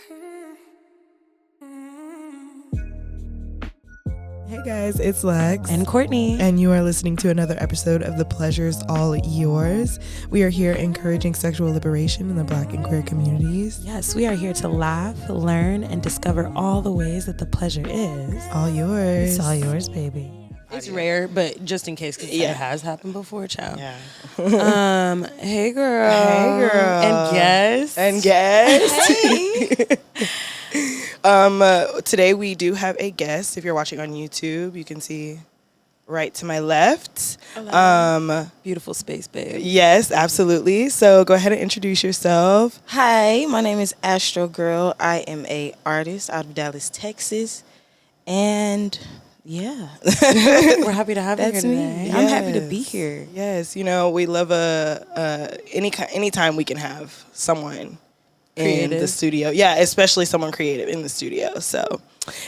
Hey guys, it's Lex and Courtney, and you are listening to another episode of The Pleasure's All Yours. We are here encouraging sexual liberation in the Black and queer communities. Yes, we are here to laugh, learn, and discover all the ways that the pleasure is all yours. It's all yours, baby. It's rare, but just in case, because it has happened before, child. Yeah. Hey girl. Hey girl. And guest. Hey. Today we do have a guest. If you're watching on YouTube, you can see right to my left. Beautiful space, babe. Yes, absolutely. So go ahead and introduce yourself. Hi, my name is Astro Girl. I am a artist out of Dallas, Texas, and yeah, we're happy to have you here today. Yes. I'm happy to be here. Yes, you know we love anytime we can have someone creative in the studio. Yeah, especially someone creative in the studio. So,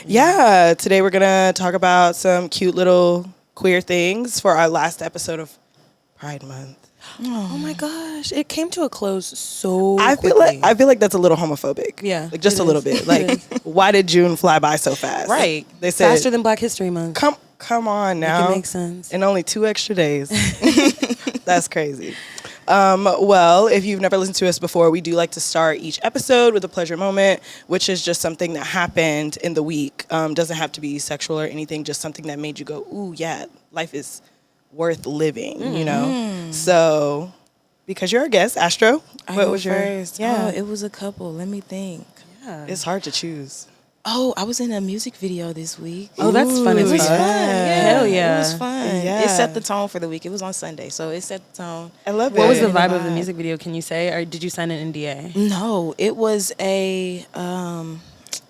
yeah, today we're gonna talk about some cute little queer things for our last episode of Pride Month. Oh my gosh, it came to a close so I quickly. feel like that's a little homophobic. Yeah, like just a little bit. Like, why did June fly by so fast? Right, they said faster than Black History Month. Come on now. Make it make sense. In only 2 extra days. That's crazy. Well, if you've never listened to us before, we do like to start each episode with a pleasure moment, which is just something that happened in the week. Doesn't have to be sexual or anything, just something that made you go, ooh, yeah, life is worth living, you know? So, because you're a guest, Astro, what was your first? Yeah, it was a couple. Let me think. Yeah, it's hard to choose. Oh, I was in a music video this week. Oh, that's fun. It was fun. Yeah. Hell yeah. It was fun. Yeah. It set the tone for the week. It was on Sunday, so it set the tone. I love it. What was the vibe of the music video? Can you say, or did you sign an NDA? No, it was a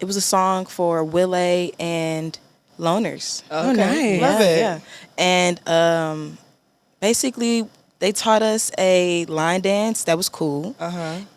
song for Willie and Loners. Okay. Nice. Love it. Yeah. And basically, they taught us a line dance that was cool.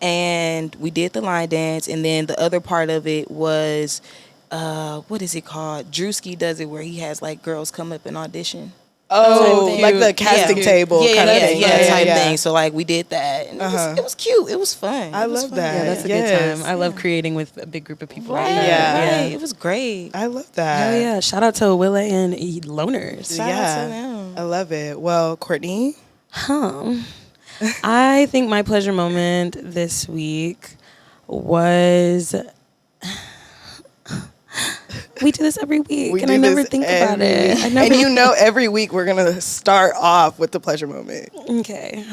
And we did the line dance. And then the other part of it was, what is it called? Drewski does it where he has like girls come up and audition. Oh, like the casting table kind of thing. Type thing. So like we did that. And it was cute. It was fun. I love that. Yeah, that's a good time. I love creating with a big group of people. Right, Yeah. right. It was great. I love that. Hell yeah. Shout out to Willa and Loners. Shout out to them. I love it. Well, Courtney? I think my pleasure moment this week was... We do this every week, and I never think about it. And you know, every week we're going to start off with the pleasure moment. Okay.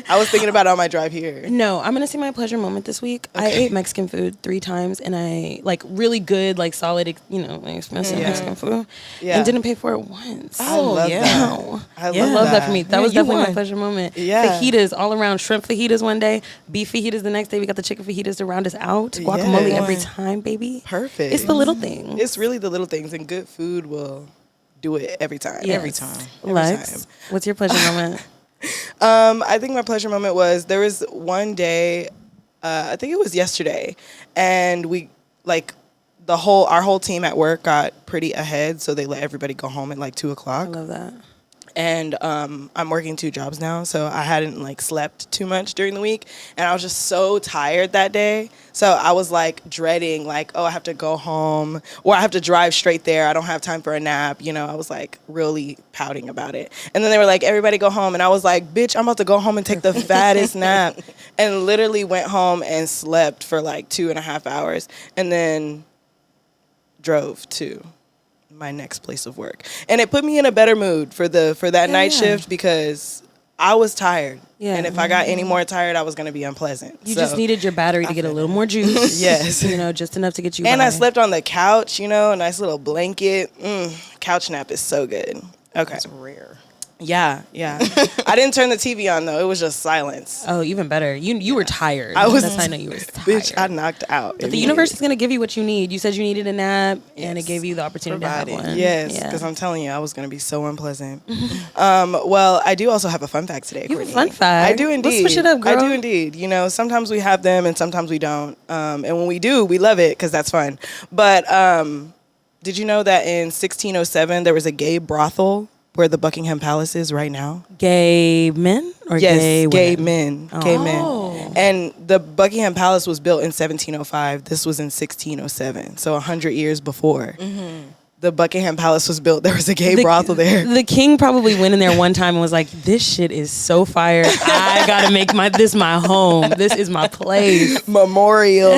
I was thinking about it on my drive here. No, I'm going to say my pleasure moment this week. Okay. I ate Mexican food 3 times, and I, like, really good, like, solid, you know, like, expensive Mexican food, and didn't pay for it once. I love that. I love that for me. That was definitely my pleasure moment. Yeah. Fajitas all around. Shrimp fajitas one day, beef fajitas the next day. We got the chicken fajitas to round us out. Guacamole every time, baby. Perfect. It's the little things. It's really the little things, and good food will do it every time. Yes. Every time. Lex, what's your pleasure moment? I think my pleasure moment was there was one day, I think it was yesterday, and we like our whole team at work got pretty ahead, so they let everybody go home at like 2:00. I love that. And I'm working 2 jobs now, so I hadn't like slept too much during the week, and I was just so tired that day. So I was like dreading, like, oh, I have to go home, or I have to drive straight there. I don't have time for a nap. You know, I was like really pouting about it. And then they were like, everybody go home, and I was like, bitch, I'm about to go home and take the fattest nap, and literally went home and slept for like 2.5 hours, and then drove to my next place of work, and it put me in a better mood for that night shift because I was tired, and if I got any more tired, I was going to be unpleasant. You just needed your battery to get a little more juice. Yes, you know, just enough to get you. And by. I slept on the couch, you know, a nice little blanket. Couch nap is so good. Okay, It's rare. Yeah. I didn't turn the TV on though. It was just silence. Oh, even better. You were tired. That's how I know you were tired. Bitch, I knocked out. But the universe is going to give you what you need. You said you needed a nap, and it gave you the opportunity to have one. Yes, because I'm telling you, I was going to be so unpleasant. Well, I do also have a fun fact today, You have Courtney. a fun fact? I do indeed. Let's switch it up, girl. I do indeed. You know, sometimes we have them and sometimes we don't. And when we do, we love it because that's fun. But did you know that in 1607 there was a gay brothel where the Buckingham Palace is right now? Gay men or Yes, gay men. Oh. Gay men. And the Buckingham Palace was built in 1705. This was in 1607, so 100 years before. The Buckingham Palace was built, there was a gay brothel there. The king probably went in there one time and was like, "This shit is so fire. I gotta make this my home. This is my place." Memorial.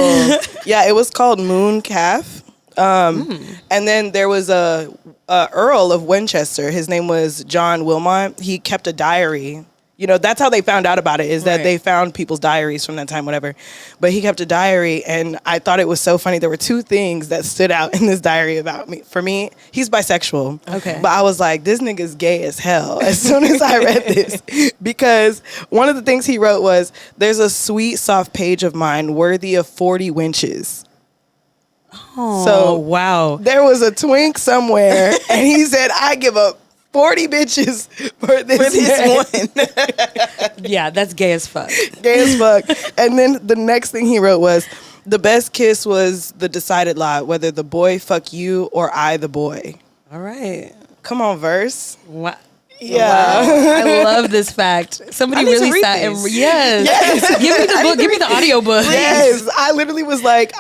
Yeah, it was called Moon Calf. And then there was a Earl of Winchester. His name was John Wilmot. He kept a diary. You know, that's how they found out about it, is that they found people's diaries from that time, whatever. But he kept a diary, and I thought it was so funny. There were two things that stood out in this diary about me. For me, he's bisexual. Okay. But I was like, this nigga's gay as hell as soon as I read this. Because one of the things he wrote was, "There's a sweet, soft page of mine worthy of 40 winches." Oh, So wow. there was a twink somewhere, and he said, "I give up 40 bitches for this one." Yeah, that's gay as fuck. Gay as fuck. And then the next thing he wrote was, "The best kiss was the decided lot, whether the boy fuck you or I the boy." All right. Come on, verse. Wow. Yeah. Wow. I love this fact. Somebody I need to really read sat and this. yes. Give me the book. Give me the audio book. Yes, I literally was like,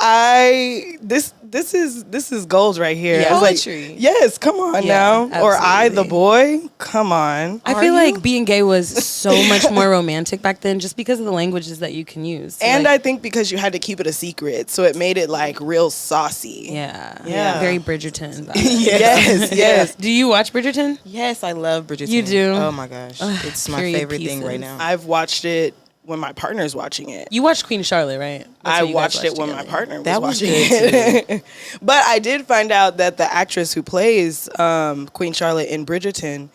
this is gold right here. Yeah. I was like, Poetry. yes, come on now. Or I the absolutely. boy, come on. I feel like being gay was so much more romantic back then just because of the languages that you can use. So, And like, I think because you had to keep it a secret, so it made it like real saucy. yeah. Very Bridgerton. vibes. Yes. Do you watch Bridgerton? Yes, I love Bridgerton. You do? Oh my gosh, it's my period favorite thing pieces. right now. I've watched it when my partner's watching it. You watched Queen Charlotte, right? That's I what you guys watched it when my together. partner was That was watching good, it. But I did find out that the actress who plays Queen Charlotte in Bridgerton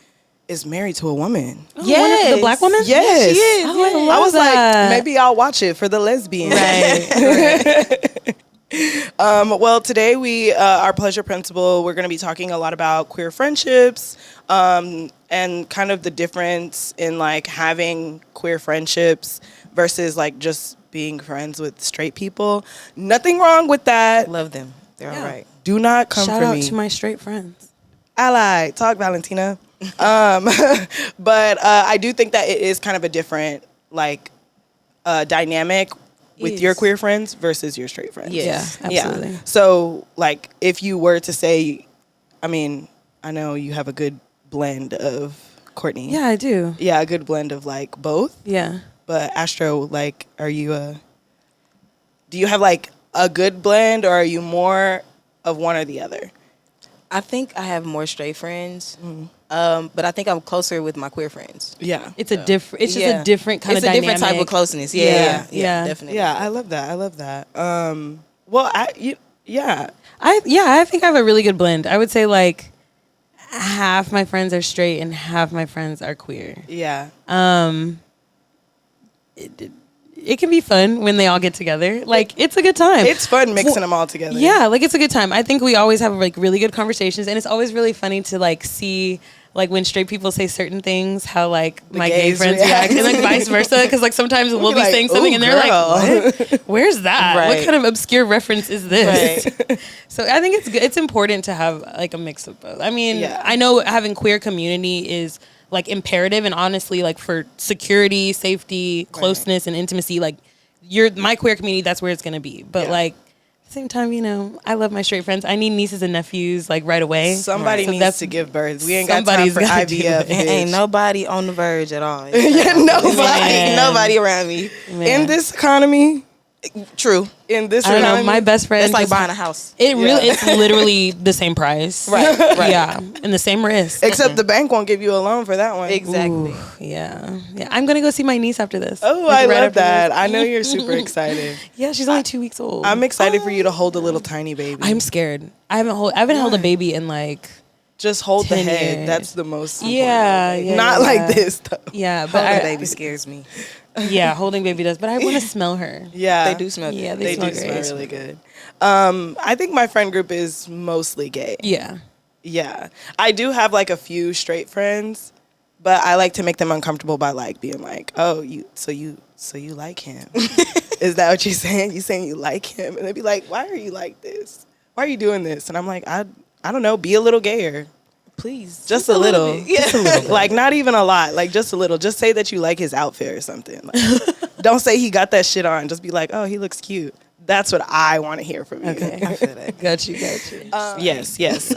is married to a woman. Oh, yes. The black woman? Yes. she is. Oh, Yeah. I I was that. like, maybe I'll watch it for the lesbians. Right. Well, today our pleasure principle, we're going to be talking a lot about queer friendships, and kind of the difference in like having queer friendships versus like just being friends with straight people. Nothing wrong with that. Love them. They're all right. Do not come Shout for out me. to my straight friends. Ally, talk Valentina. But I do think that it is kind of a different like dynamic with your Yes. queer friends versus your straight friends. Yes. Yeah, absolutely. Yeah. So, like, if you were to say, I mean, I know you have a good blend of Courtney. Yeah, I do. Yeah, a good blend of like both. Yeah. But Astro, like, do you have like a good blend, or are you more of one or the other? I think I have more straight friends, but I think I'm closer with my queer friends. Yeah. It's a different. It's just Yeah. a different kind It's of a dynamic. different type of closeness. Yeah. Yeah, Yeah. definitely. Yeah, I love that. Well, yeah. I think I have a really good blend. I would say like half my friends are straight and half my friends are queer. Yeah. It can be fun when they all get together. Like it's a good time. It's fun mixing them all together. Yeah, like it's a good time. I think we always have like really good conversations, and it's always really funny to like see like when straight people say certain things, how like my gay gays friends react. react, and like vice versa. Because like sometimes we'll be like, saying something, "Ooh, and they're girl." like, "What? Where's that? What Right. kind of obscure reference is this?" Right. So I think it's good. It's important to have like a mix of both. I mean, Yeah. I know having queer community is like imperative, and honestly, like for security, safety, closeness, and intimacy, like my queer community, that's where it's gonna be. But Yeah. like at the same time, you know, I love my straight friends. I need nieces and nephews like right away. Somebody So needs that's- to give birth. We ain't got time somebody's for gotta do IVF. it. Ain't bitch. nobody on the verge at all. Yeah, nobody. Man. Nobody around me. Man. In this economy, True. in this I don't know. economy, My best friend. It's like just- buying a house. It really, Yeah. it's literally the same price. Right. Yeah, and the same risk. except the bank won't give you a loan for that one. Exactly. Ooh, yeah. I'm gonna go see my niece after this. Oh, Like, I right love after that. this. I know you're super excited. Yeah, she's only 2 weeks old. I'm excited for you to hold a little tiny baby. I'm scared. I haven't held a baby in like Just hold the 10 head. years. That's the most important. Yeah, Like, yeah, not yeah. like this though. yeah, but Holding I, baby scares me. yeah, holding baby does. But I want to smell her. Yeah, They do smell good. Yeah, They smell do smell great. really good. I think my friend group is mostly gay. Yeah. Yeah, I do have like a few straight friends, but I like to make them uncomfortable by like being like, "Oh, so you like him? Is that what you're saying? You saying you like him?" And they'd be like, "Why are you like this? Why are you doing this?" And I'm like, I don't know. Be a little gayer. please. Just a little. bit. Yeah. Just a little. Like, not even a lot. Like, just a little. Just say that you like his outfit or something. Like, don't say he got that shit on. Just be like, oh, he looks cute. That's what I want to hear from you. Okay, I feel that. Got you. Yes.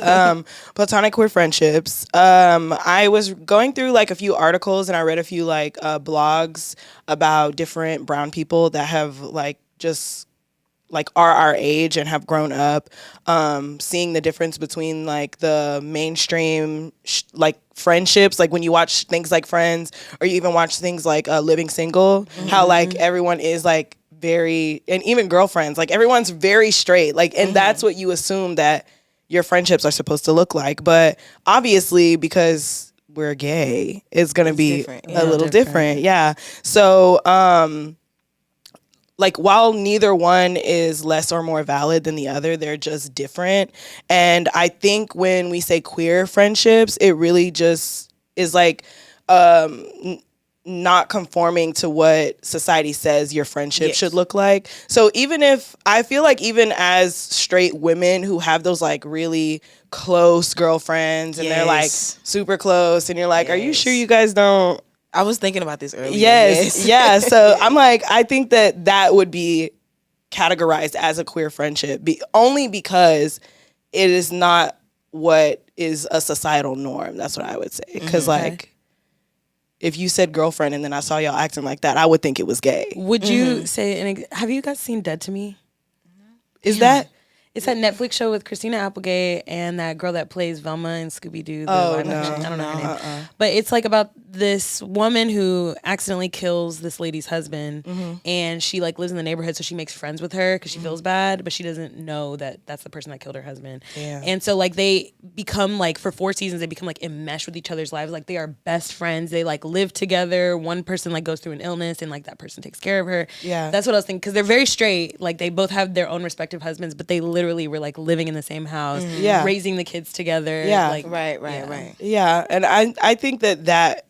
Platonic queer friendships. I was going through like a few articles and I read a few like blogs about different brown people that have like just like are our age and have grown up, seeing the difference between like the mainstream like friendships, like when you watch things like Friends or you even watch things like Living Single, how like everyone is like very, and even girlfriends, like everyone's very straight, like, and that's what you assume that your friendships are supposed to look like. But obviously, because we're gay, it's gonna be a little different. Yeah. So, like, while neither one is less or more valid than the other, they're just different. And I think when we say queer friendships, it really just is like, not conforming to what society says your friendship should look like. So even if I feel like even as straight women who have those like really close girlfriends and they're like super close and you're like, are you sure you guys don't? I was thinking about this earlier. Yeah. So I'm like, I think that that would be categorized as a queer friendship only because it is not what is a societal norm. That's what I would say. Because like, if you said girlfriend and then I saw y'all acting like that, I would think it was gay. Would you say, have you guys seen Dead to Me? Is that? It's that Netflix show with Christina Applegate and that girl that plays Velma and Scooby-Doo. Oh, no. I don't know her name. But it's like about this woman who accidentally kills this lady's husband and she like lives in the neighborhood, so she makes friends with her because she feels bad, but she doesn't know that that's the person that killed her husband. Yeah. And so like they become like, for 4 seasons, they become like enmeshed with each other's lives. Like they are best friends. They like live together. One person like goes through an illness and like that person takes care of her. Yeah. That's what I was thinking, because they're very straight. Like they both have their own respective husbands, but they literally were like living in the same house, raising the kids together. Yeah. Like, Right. Yeah. And I think that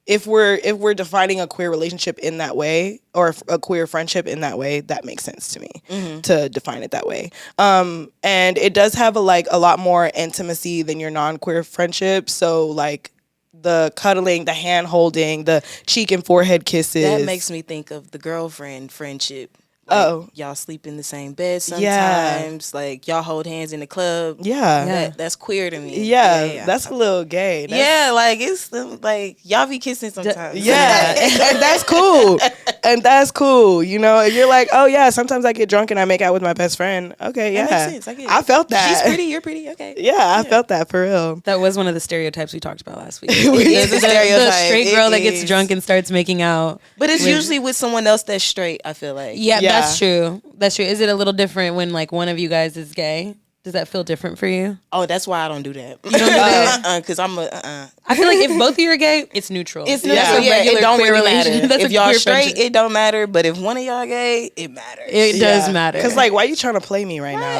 if we're defining a queer relationship in that way, or a queer friendship in that way, that makes sense to me to define it that way. And it does have a lot more intimacy than your non-queer friendship. So like the cuddling, the hand holding, the cheek and forehead kisses. That makes me think of the girlfriend friendship. Like, y'all sleep in the same bed sometimes. Like y'all hold hands in the club. That's queer to me. That's a little gay. Like it's like y'all be kissing sometimes. And that's cool. You know, and you're like, oh yeah, sometimes I get drunk and I make out with my best friend. Okay, that makes sense. I felt that. She's pretty, you're pretty. Okay. I felt that for real. That was one of the stereotypes we talked about last week. It's a stereotype. The straight girl that gets drunk and starts making out. But it's usually with someone else that's straight, I feel like. Yeah. That's true. Is it a little different when like one of you guys is gay? Does that feel different for you? Oh, that's why I don't do that. You don't do that? Because I'm a. I feel like if both of you are gay, it's neutral. It's neutral. It don't really matter. That's if y'all straight, it don't matter. But if one of y'all gay, it matters. It does matter. Because like, why are you trying to play me right now?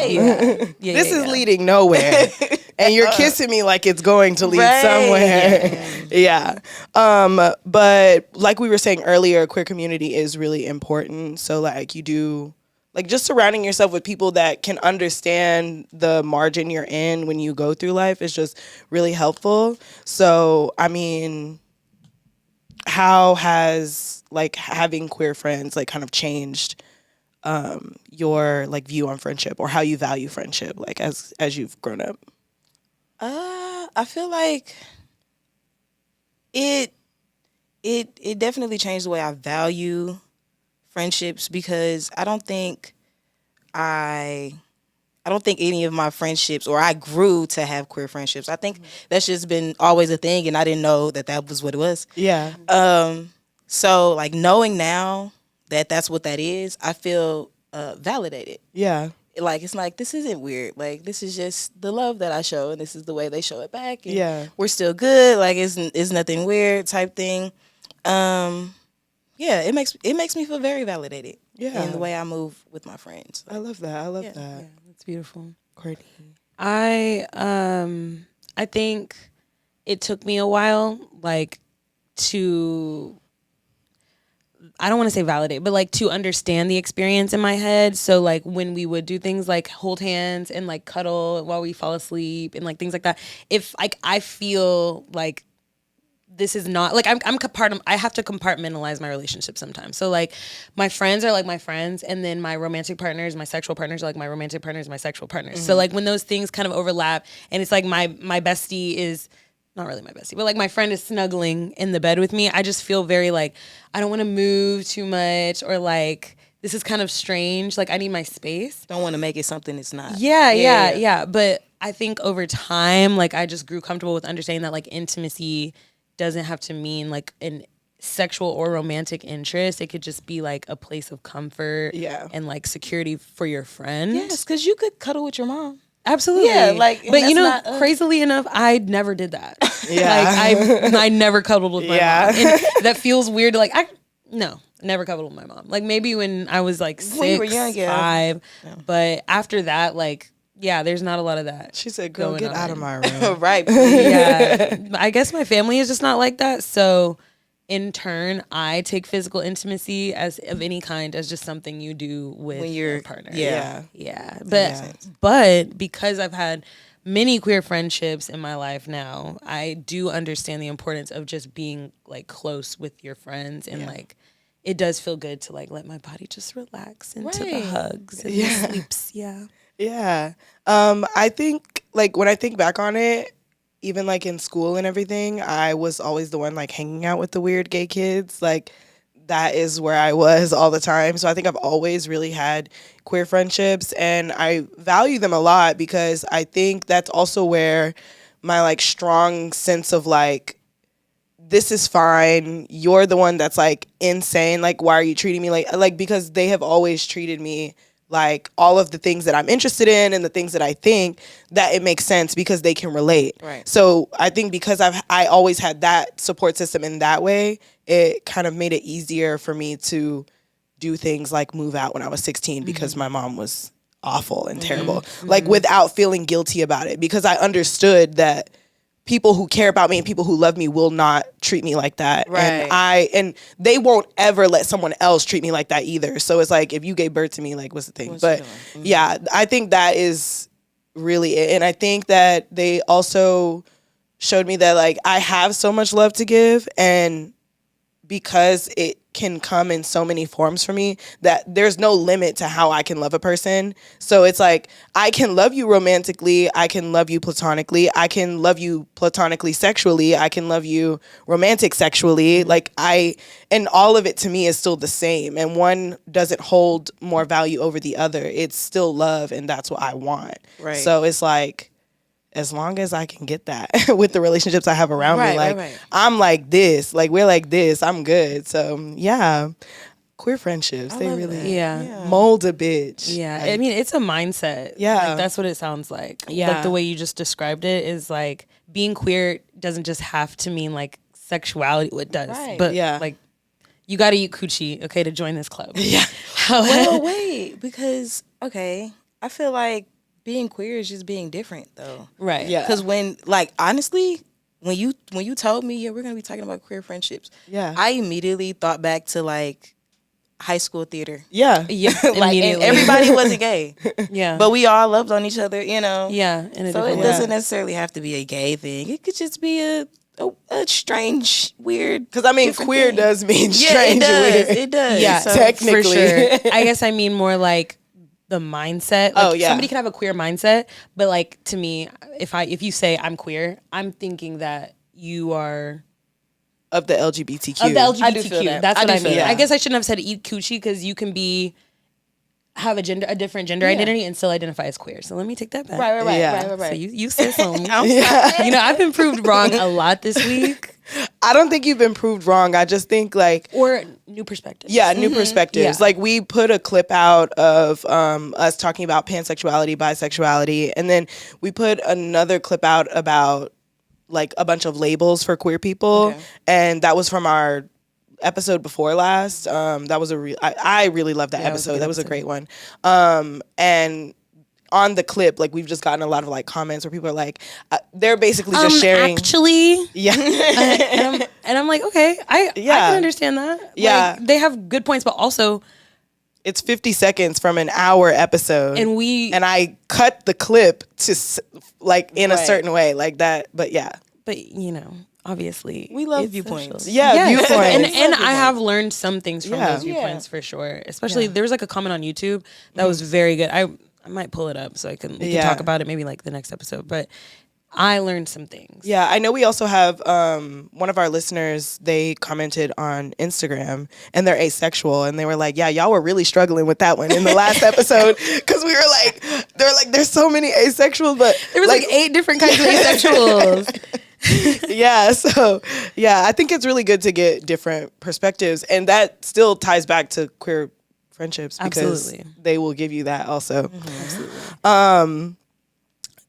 This is leading nowhere. And you're kissing me like it's going to lead somewhere. But like we were saying earlier, queer community is really important. So like you do, like just surrounding yourself with people that can understand the margin you're in when you go through life is just really helpful. So, I mean, how has like having queer friends like kind of changed your like view on friendship, or how you value friendship like as you've grown up? I feel like it definitely changed the way I value friendships, because I don't think any of my friendships, or I grew to have queer friendships. I think that's just been always a thing, and I didn't know that was what it was. So like knowing now that that's what that is, I feel validated. Like it's like, this isn't weird. Like this is just the love that I show, and this is the way they show it back. And we're still good. Like it's nothing weird type thing. It makes me feel very validated. In the way I move with my friends. I love that. Yeah, that's beautiful. Courtney. I think it took me a while, like, to I don't want to say validate, but like to understand the experience in my head. So like when we would do things like hold hands and like cuddle while we fall asleep and like things like that, if like I feel like this is not like I have to compartmentalize my relationship sometimes. So like my friends are like my friends, and then my romantic partners, my sexual partners are like my romantic partners, my sexual partners. So like when those things kind of overlap, and it's like my bestie is not really my bestie, but like my friend is snuggling in the bed with me, I just feel very like I don't want to move too much, or like this is kind of strange. Like I need my space. Don't want to make it something it's not. Yeah. But I think over time, like I just grew comfortable with understanding that like intimacy doesn't have to mean like an sexual or romantic interest. It could just be like a place of comfort and like security for your friend. Yes, because you could cuddle with your mom. Absolutely. Yeah, like, but you know, not, crazily enough, I never did that. Yeah. Like I never cuddled with my mom. And that feels weird. Like never cuddled with my mom. Like maybe when I was like 6, when you were young, 5. Yeah. But after that, like, yeah, there's not a lot of that. She said, girl, get out of my room. Right. Yeah. I guess my family is just not like that. So in turn, I take physical intimacy as of any kind as just something you do with when you're your partner. Yeah. But because I've had many queer friendships in my life now, I do understand the importance of just being like close with your friends, and like it does feel good to like let my body just relax into the hugs and the sleeps. Yeah. I think like when I think back on it, even like in school and everything, I was always the one like hanging out with the weird gay kids. Like that is where I was all the time. So I think I've always really had queer friendships, and I value them a lot because I think that's also where my like strong sense of like, this is fine, you're the one that's like insane, like why are you treating me like because they have always treated me like all of the things that I'm interested in and the things that I think, that it makes sense because they can relate. Right. So I think because I always had that support system in that way, it kind of made it easier for me to do things like move out when I was 16 because my mom was awful and terrible, like without feeling guilty about it, because I understood that people who care about me and people who love me will not treat me like that. Right. And they won't ever let someone else treat me like that either. So it's like, if you gave birth to me, like, what's the thing? But yeah, I think that is really it. And I think that they also showed me that like I have so much love to give, and because it can come in so many forms for me, that there's no limit to how I can love a person. So it's like, I can love you romantically, I can love you platonically, I can love you platonically sexually, I can love you romantic sexually, and all of it to me is still the same, and one doesn't hold more value over the other. It's still love, and that's what I want. Right. So it's like, as long as I can get that with the relationships I have around me, like I'm like this, like we're like this, I'm good. So yeah, queer friendships, they really mold a bitch. Yeah, I mean, it's a mindset. Yeah. Like, that's what it sounds like. Yeah. Like the way you just described it is like being queer doesn't just have to mean like sexuality. Well, it does. Right. But like you got to eat coochie, okay, to join this club. Yeah. Well, wait, because, okay, I feel like being queer is just being different, though. Right. Yeah. Because when, like, honestly, when you told me, we're going to be talking about queer friendships, I immediately thought back to, like, high school theater. Yeah. Like, and everybody wasn't gay. Yeah. But we all loved on each other, you know? Yeah. So it doesn't necessarily have to be a gay thing. It could just be a strange, weird. Because I mean, queer thing. Does mean strange, weird. It does. Yeah, so, technically. For sure. I guess I mean more like the mindset. Like, somebody can have a queer mindset, but like to me, if you say I'm queer, I'm thinking that you are of the LGBTQ. Of the LGBTQ. That's what I mean. That. I guess I shouldn't have said eat coochie, because you can have a different gender identity and still identify as queer. So let me take that back. Right. So you said something. You know, I've been proved wrong a lot this week. I don't think you've been proved wrong. I just think like... Or new perspectives. Yeah, new perspectives. Yeah. Like we put a clip out of us talking about pansexuality, bisexuality, and then we put another clip out about like a bunch of labels for queer people. Okay. And that was from our episode before last. That was I really loved that episode. That was a great one. And on the clip, like we've just gotten a lot of like comments where people are like, they're basically just sharing. Actually, yeah. And I'm like, okay, I can understand that. Yeah. Like, they have good points, but also it's 50 seconds from an hour episode. And I cut the clip to like in a certain way like that. But yeah. But you know, obviously we love viewpoints. Yeah, viewpoints. And I have learned some things from those viewpoints for sure. Especially there was like a comment on YouTube that was very good. I might pull it up so we can talk about it maybe like the next episode. But I learned some things. Yeah, I know we also have one of our listeners, they commented on Instagram and they're asexual and they were like, yeah, y'all were really struggling with that one in the last episode because we were like, there's so many asexuals, but there was like 8 different kinds of asexuals. Yeah, so yeah, I think it's really good to get different perspectives, and that still ties back to queer friendships because they will give you that also. Absolutely.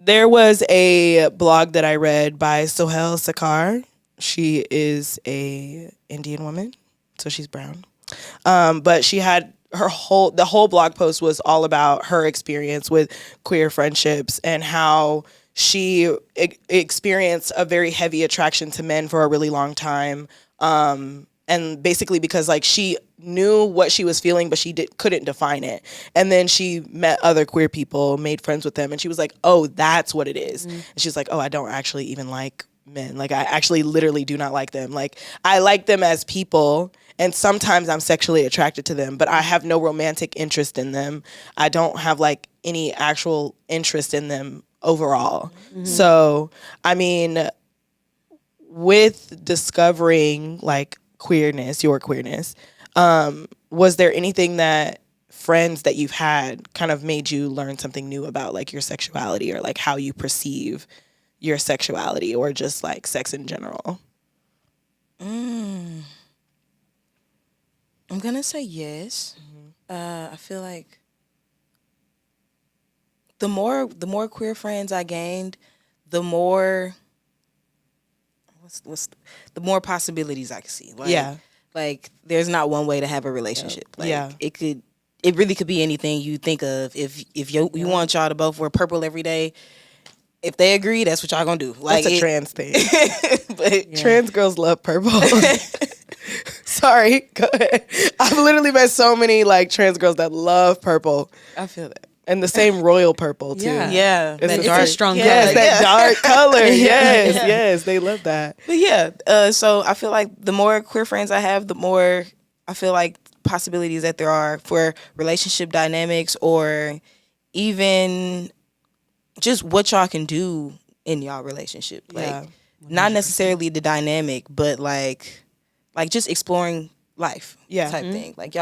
There was a blog that I read by Sohail Sakar. She is a Indian woman, so she's brown. But she had the whole blog post was all about her experience with queer friendships and how she experienced a very heavy attraction to men for a really long time. And basically because like she knew what she was feeling, but she couldn't define it. And then she met other queer people, made friends with them, and she was like, oh, that's what it is. And she's like, oh, I don't actually even like men. Like I actually literally do not like them. Like I like them as people, and sometimes I'm sexually attracted to them, but I have no romantic interest in them. I don't have like any actual interest in them overall. So, I mean, with discovering like your queerness, was there anything that friends that you've had kind of made you learn something new about like your sexuality or like how you perceive your sexuality or just like sex in general? I'm gonna say yes. I feel like the more queer friends I gained, the more the more possibilities I could see. Like, like there's not one way to have a relationship. Like it really could be anything you think of. If you want y'all to both wear purple every day, if they agree, that's what y'all gonna do. Like that's a trans thing. But trans girls love purple. Sorry, go ahead. I've literally met so many like trans girls that love purple. I feel that. And the same royal purple too. Yeah. It's a strong color. Yes, that dark color. Yes, they love that. But so I feel like the more queer friends I have, the more I feel like possibilities that there are for relationship dynamics or even just what y'all can do in y'all relationship. Like not necessarily the dynamic, but like just exploring life type thing. Like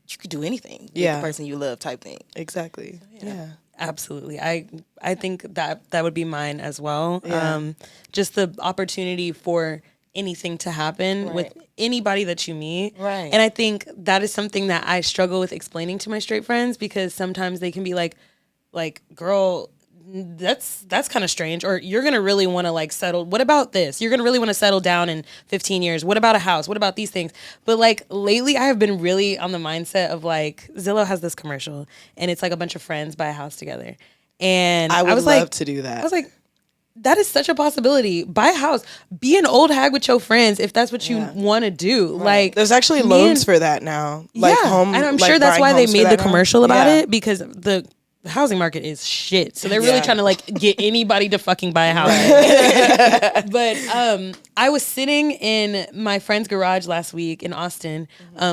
you could do anything with the person you love type thing. Exactly. Yeah. Absolutely. I think that would be mine as well. Just the opportunity for anything to happen with anybody that you meet. Right. And I think that is something that I struggle with explaining to my straight friends because sometimes they can be like, girl, that's kind of strange, or you're gonna really want to like settle. What about this? You're gonna really want to settle down in 15 years. What about a house? What about these things? But like lately, I have been really on the mindset of like Zillow has this commercial, and it's like a bunch of friends buy a house together, and I would was love like, to do that. I was like, that is such a possibility. Buy a house, be an old hag with your friends if that's what you want to do. Like, there's actually loans for that now. Like home, and I'm like sure that's why they made the commercial about it because the housing market is shit. So they're really trying to like get anybody to fucking buy a house. But I was sitting in my friend's garage last week in Austin,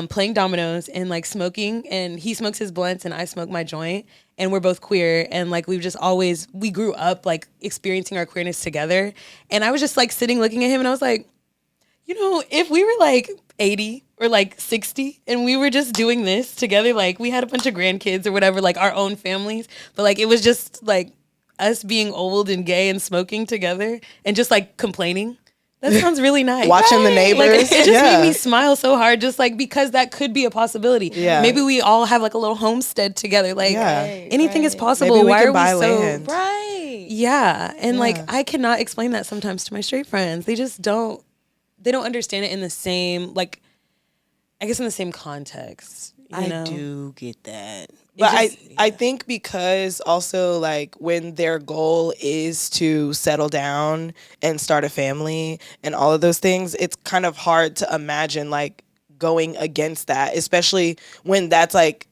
playing dominoes and like smoking, and he smokes his blunts and I smoke my joint, and we're both queer, and like we grew up like experiencing our queerness together. And I was just like sitting looking at him and I was like, you know, if we were like 80 or like 60 and we were just doing this together, like we had a bunch of grandkids or whatever, like our own families, but like it was just like us being old and gay and smoking together and just like complaining. That sounds really nice. Watching the neighbors. Like, it just made me smile so hard, just like because that could be a possibility. Yeah. Maybe we all have like a little homestad together. Like anything is possible. Maybe we Why can are buy we so land. Right. Yeah. And like I cannot explain that sometimes to my straight friends. They just don't understand it in the same, like, I guess in the same context. You know? I do get that. But I think because also like when their goal is to settle down and start a family and all of those things, it's kind of hard to imagine like going against that, especially when that's like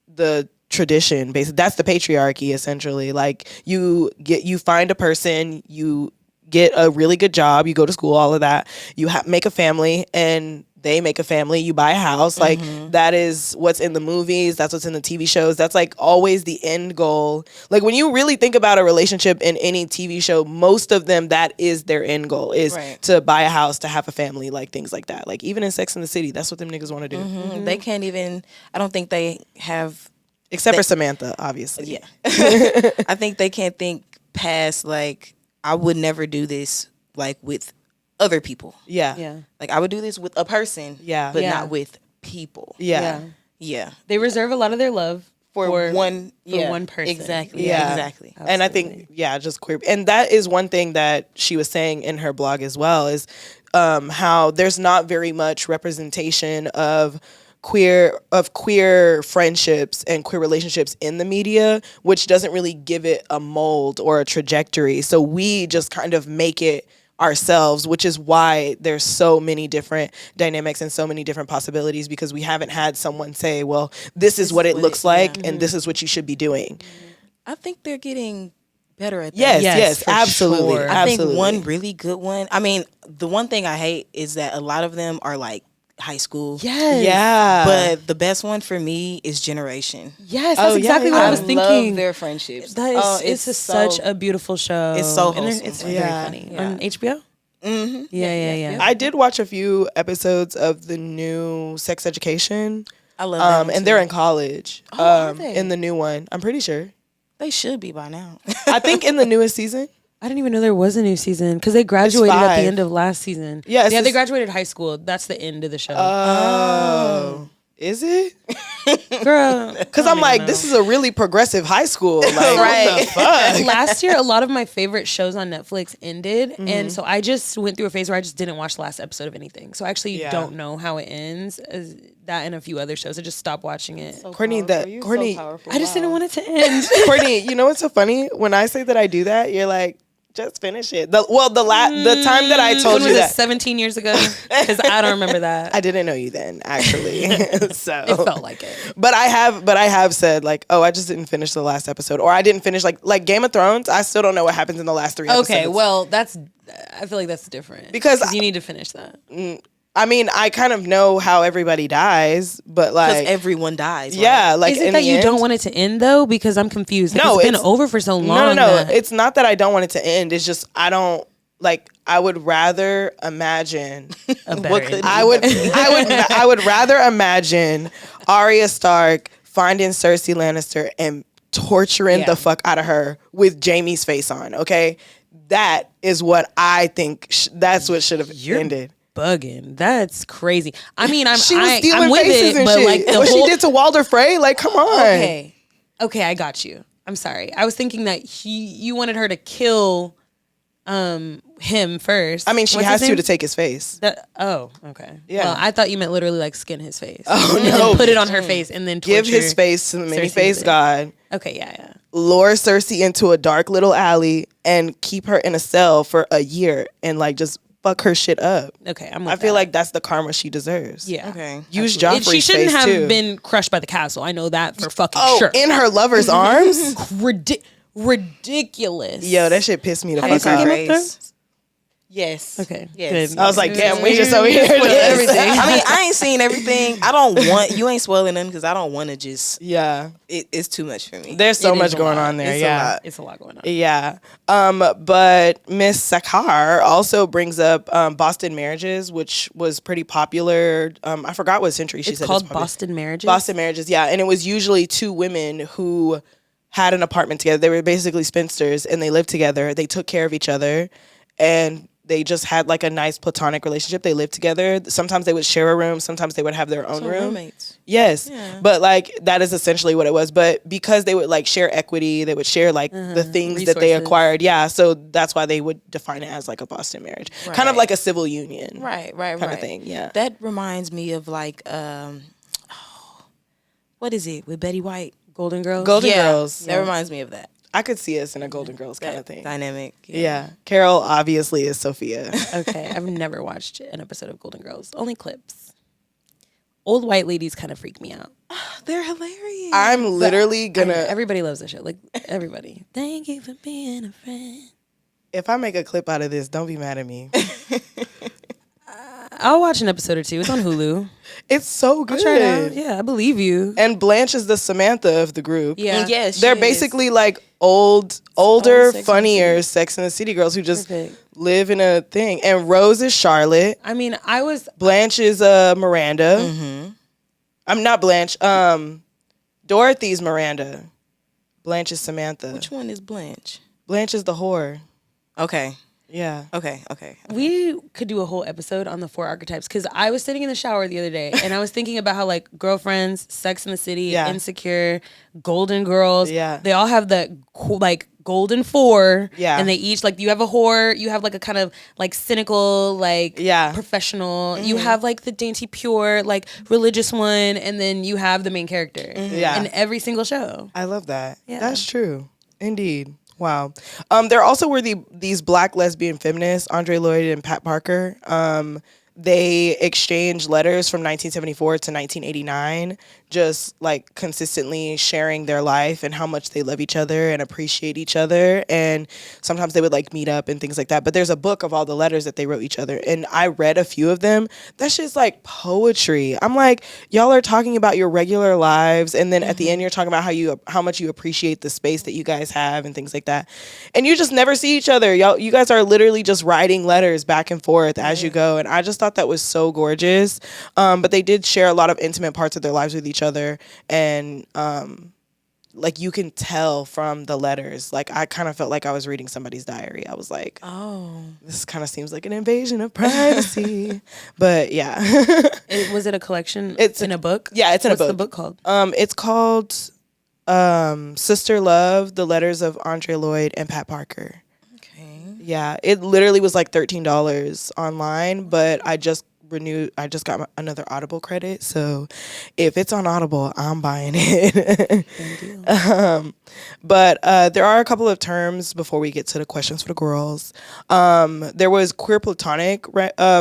the tradition. Basically, that's the patriarchy essentially. Like you find a person, you get a really good job, you go to school, all of that, you make a family, and they make a family, you buy a house. Like that is what's in the movies, that's what's in the TV shows, that's like always the end goal. Like when you really think about a relationship in any TV show, most of them, that is their end goal, is to buy a house, to have a family, like things like that. Like even in Sex and the City, that's what them niggas want to do. They can't even, I don't think they have, except for Samantha, obviously. yeah. I think they can't think past like, I would never do this like with other people. Yeah. Like I would do this with a person, but not with people. Yeah. They reserve a lot of their love for one person. Exactly. Yeah. Exactly. Absolutely. And I think, just queer. And that is one thing that she was saying in her blog as well, is how there's not very much representation of queer friendships and queer relationships in the media, which doesn't really give it a mold or a trajectory. So we just kind of make it ourselves, which is why there's so many different dynamics and so many different possibilities, because we haven't had someone say, well, this is what it looks like and this is what you should be doing. I think they're getting better at that. Yes, for absolutely. sure. I think Absolutely. one really good one, I mean, the one thing I hate is that a lot of them are like high school. Yes. Yeah. But the best one for me is Generation. Yes, that's Oh, exactly yeah, what yeah. I was love thinking. their friendships. That is, Oh, it's such a beautiful show. It's so And wholesome. it's Yeah. very funny. Yeah. On HBO? Mm-hmm. Yeah. I did watch a few episodes of the new Sex Education. I love that one and too. they're in college. Oh, are they? In the new one. I'm pretty sure. They should be by now. I think in the newest season. I didn't even know there was a new season because they graduated at 5. the end of last season. Yeah, they graduated high school. That's the end of the show. Oh. Is it? Girl, Because I'm like, this is a really progressive high school. Like, what the fuck? last year, a lot of my favorite shows on Netflix ended, and so I just went through a phase where I just didn't watch the last episode of anything. So I actually don't know how it ends. As that and a few other shows, I just stopped watching it. Courtney, I just didn't want it to end. Courtney, you know what's so funny? When I say that I do that, you're like, just finish it. The time that I told Was you it that, 17 years ago? Because I don't remember that. I didn't know you then, actually. So It felt like it. But I have said like, oh, I just didn't finish the last episode, or I didn't finish like Game of Thrones. I still don't know what happens in the last 3 episodes. Okay, well, I feel like that's different Because you need to finish that. I mean, I kind of know how everybody dies, but Because like, everyone dies. Right? yeah, like Is it in that the you end- don't want it to end though? Because I'm confused. Like, No, it's been it's- over for so long. No. that- It's not that I don't want it to end. It's just I don't like. I would rather imagine. a better What ending. could- I would rather imagine Arya Stark finding Cersei Lannister and torturing the fuck out of her with Jaime's face on. Okay, that is what I think. That's what should have ended. bugging. That's crazy. I mean, She was stealing I'm with faces it, and but shit. like the What whole she did to Walder Frey, like, come on. Okay, I got you. I'm sorry. I was thinking that you wanted her to kill him first. I mean, she What's has his name? to take his face. Okay. Yeah. Well, I thought you meant literally like skin his face. Oh, and no. then put it on her face and then Give torture his face to the Cersei many-faced with it. god. Okay, yeah. Lure Cersei into a dark little alley and keep her in a cell for a year and like just fuck her shit up. Okay, I'm with I feel that. like that's the karma she deserves. Yeah. Okay. Use And Joffrey's she shouldn't face have too. been crushed by the castle. I know that for fucking Oh, sure. in her lover's arms? Ridiculous. Yo, that shit pissed me the Have you fuck seen out. Game of Thrones? Yes. Okay. Yes. Good. I was like, damn, we just over here doing everything. I mean, I ain't seen everything. I don't want, you ain't spoiling them because I don't want to just, Yeah. it's too much for me. There's so It is much a going lot. on there. It's a yeah. lot. It's a lot going on. Yeah. But Miss Sakar also brings up Boston Marriages, which was pretty popular. I forgot what century she It's said. called popular. Boston Marriages. Boston Marriages, yeah. And it was usually two women who had an apartment together. They were basically spinsters and they lived together. They took care of each other and they just had like a nice platonic relationship. They lived together. Sometimes they would share a room. Sometimes they would have their own So room. roommates. Yes. Yeah. But like that is essentially what it was. But because they would like share equity, they would share like the things that they Resources. acquired. Yeah. So that's why they would define it as like a Boston marriage. Kind of Right. like a civil union. Right. Kind of thing. Yeah. That reminds me of like, what is it with Betty White? Golden Girls. Golden Yeah, Girls. that reminds me of that. I could see us in a Golden Girls kind of thing. Dynamic. Yeah. Carol obviously is Sophia. Okay, I've never watched an episode of Golden Girls. Only clips. Old white ladies kind of freak me out. They're hilarious. I'm literally gonna. Everybody loves this show. Like everybody. Thank you for being a friend. If I make a clip out of this, don't be mad at me. I'll watch an episode or two. It's on Hulu. It's so good. I'll try it out. Yeah, I believe you. And Blanche is the Samantha of the group. Yeah. Yes, They're she basically like older, Sex and the funnier Sex and the City girls who just Perfect. live in a thing. And Rose is Charlotte. I mean, I was. Blanche is Miranda. Mm-hmm. I'm not Blanche. Dorothy's Miranda. Blanche is Samantha. Which one is Blanche? Blanche is the whore. Okay. Yeah. Okay. We could do a whole episode on the 4 archetypes because I was sitting in the shower the other day and I was thinking about how like Girlfriends, Sex in the City, Yeah. Insecure, Golden Girls, Yeah. they all have the like golden 4. Yeah. And they each like you have a whore, you have like a kind of like cynical, like Yeah. professional. You have like the dainty pure, like religious one, and then you have the main character. Yeah. In every single show. I love that. Yeah. That's true. Indeed. Wow. There also were these black lesbian feminists, Andre Lloyd and Pat Parker. They exchanged letters from 1974 to 1989, just like consistently sharing their life and how much they love each other and appreciate each other. And sometimes they would like meet up and things like that. But there's a book of all the letters that they wrote each other. And I read a few of them. That shit's like poetry. I'm like, y'all are talking about your regular lives. And then at the end, you're talking about how much you appreciate the space that you guys have and things like that. And you just never see each other. You guys are literally just writing letters back and forth as you go. And I just thought that was so gorgeous. But they did share a lot of intimate parts of their lives with each other. And like you can tell from the letters, like I kind of felt like I was reading somebody's diary. I was like, Oh. this kind of seems like an invasion of privacy. But yeah. Was it a collection? It's in a book? Yeah, it's in What's a book. the book called? It's called Sister Love, The Letters of Andre Lloyd and Pat Parker. Okay. Yeah, it literally was like $13 online, but I just got another Audible credit, so if it's on Audible, I'm buying it. But there are a couple of terms before we get to the questions for the girls. There was queer platonic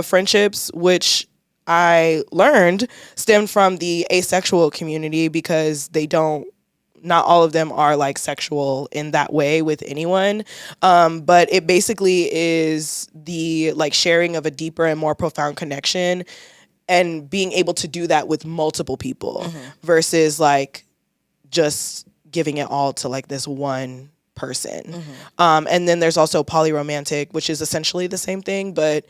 friendships, which I learned stemmed from the asexual community because not all of them are like sexual in that way with anyone. But it basically is the like sharing of a deeper and more profound connection and being able to do that with multiple people versus like just giving it all to like this one person. And then there's also polyromantic, which is essentially the same thing, but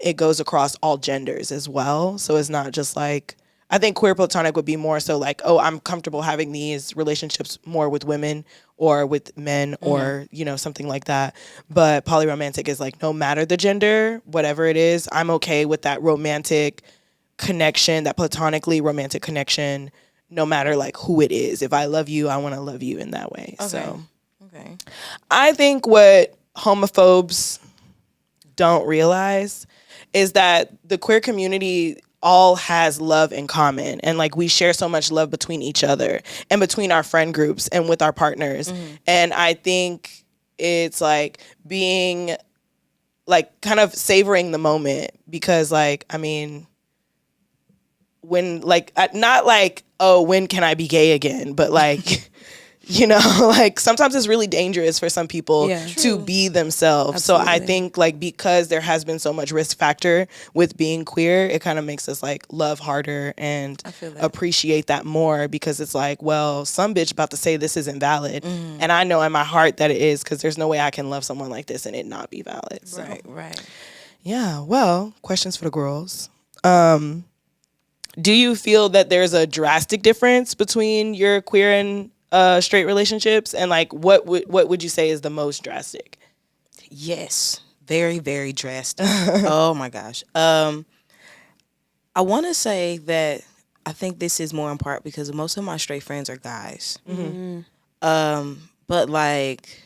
it goes across all genders as well. So it's not just like, I think queer platonic would be more so like, oh, I'm comfortable having these relationships more with women or with men or, something like that. But polyromantic is like, no matter the gender, whatever it is, I'm okay with that romantic connection, that platonically romantic connection, no matter like who it is. If I love you, I want to love you in that way. Okay. So Okay. I think what homophobes don't realize is that the queer community all has love in common, and like we share so much love between each other and between our friend groups and with our partners. And I think it's like being like kind of savoring the moment, because like, I mean, when like, not like, oh, when can I be gay again, but like like sometimes it's really dangerous for some people to be themselves. Absolutely. So I think like because there has been so much risk factor with being queer, it kind of makes us like love harder and appreciate that more, because it's like, well, some bitch about to say this isn't valid, and I know in my heart that it is, because there's no way I can love someone like this and it not be valid. So. Right. Yeah. Well, questions for the girls. Do you feel that there's a drastic difference between your queer and straight relationships, and like what would you say is the most drastic? Yes, very, very drastic. Oh my gosh. I want to say that I think this is more in part because most of my straight friends are guys. But like,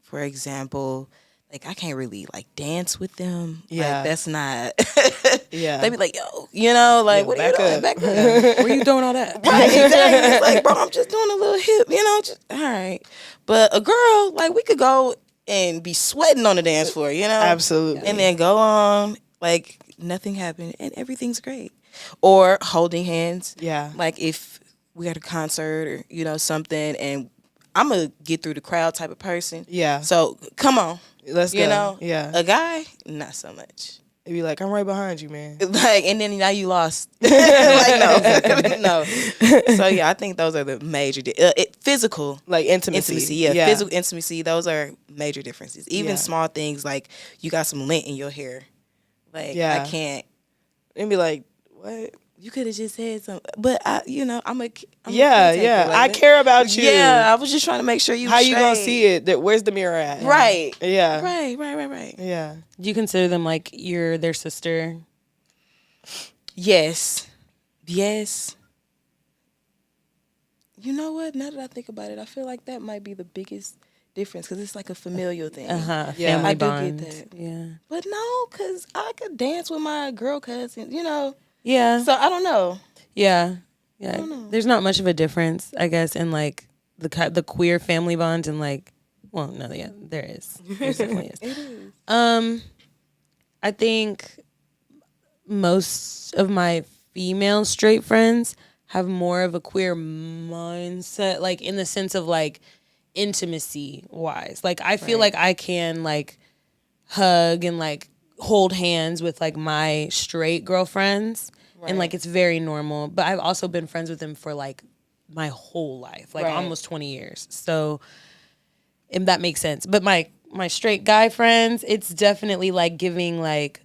for example, like I can't really like dance with them. Yeah. Like that's not. Yeah. They be like, yo, you know, like Yo, what are you back doing? up. Back up. Where you throwing all that? Right, exactly. It's like, bro, I'm just doing a little hip, you know. Just, all right, but a girl, like, we could go and be sweating on the dance floor, you know, Absolutely. and then go on like nothing happened and everything's great. Or holding hands. Yeah. Like if we at a concert or you know something, and I'm a get through the crowd type of person. Yeah. So come on, Let's go. you know. Yeah. A guy, not so much. It'd be like, I'm right behind you, man. Like, and then now you lost. Like, no, no. So yeah, I think those are the major physical, Like intimacy. yeah, physical intimacy. Those are major differences. Even Yeah. small things like you got some lint in your hair. Like, Yeah. I can't. And be like, what? You could have just said something, but I'm a Yeah, caretaker, yeah. like, I care about you. Yeah, I was just trying to make sure you. How you gonna straight. see it? Where's the mirror at? Right. Yeah. Right. Yeah. Do you consider them like you're their sister? Yes. You know what? Now that I think about it, I feel like that might be the biggest difference because it's like a familial thing. Yeah, Yeah. family I do bond. get that. Yeah, But no, because I could dance with my girl cousin, you know. yeah, So I don't know. yeah. don't know. There's not much of a difference, I guess, in like the queer family bond and like, well, no, yeah, there is. There definitely is. It is. I think most of my female straight friends have more of a queer mindset, like in the sense of like intimacy wise. Like I feel like I can like hug and like hold hands with like my straight girlfriends and like it's very normal. But I've also been friends with them for like my whole life, like almost 20 years. So and that makes sense. But my straight guy friends, it's definitely like giving like